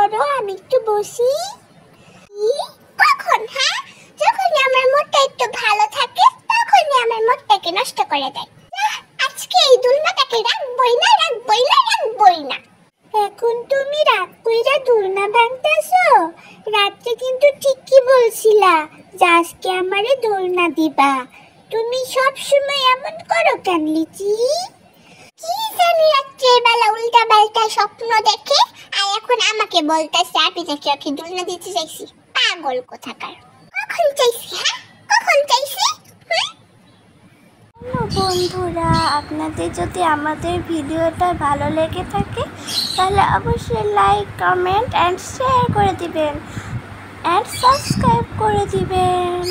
করো, আমি একটু বসি। কখন? হ্যাঁ, যখন আমার মুডটা একটু ভালো থাকে তখনই আমার মুডটাকে নষ্ট করে দেয়। আজকে এই দুলনাটাকে রাখবই না, রাখবই না, রাখবই না। এখন তুমি রাগ কইরা দুলনা ভাঙতেছো? রাত্রে কিন্তু ঠিকই বলছিলা যে আজকে আমারে দোলনা দিবা। তুমি সব সময় এমন করো কেন লিচি? কি জানি রাত্রের বেলা উল্টা পাল্টা স্বপ্ন দেখে আর এখন আমাকে বলতেছে আমি নাকি ওকে দোলনা দিতে চাইছি। পাগল কোথাকার। কখন চাইছি? হ্যাঁ, কখন চাইছি? বন্ধুরা, আপনাদের যদি আমাদের ভিডিওটা ভালো লেগে থাকে তাহলে অবশ্যই লাইক, কমেন্ট অ্যান্ড শেয়ার করে দিবেন অ্যান্ড সাবস্ক্রাইব করে দিবেন।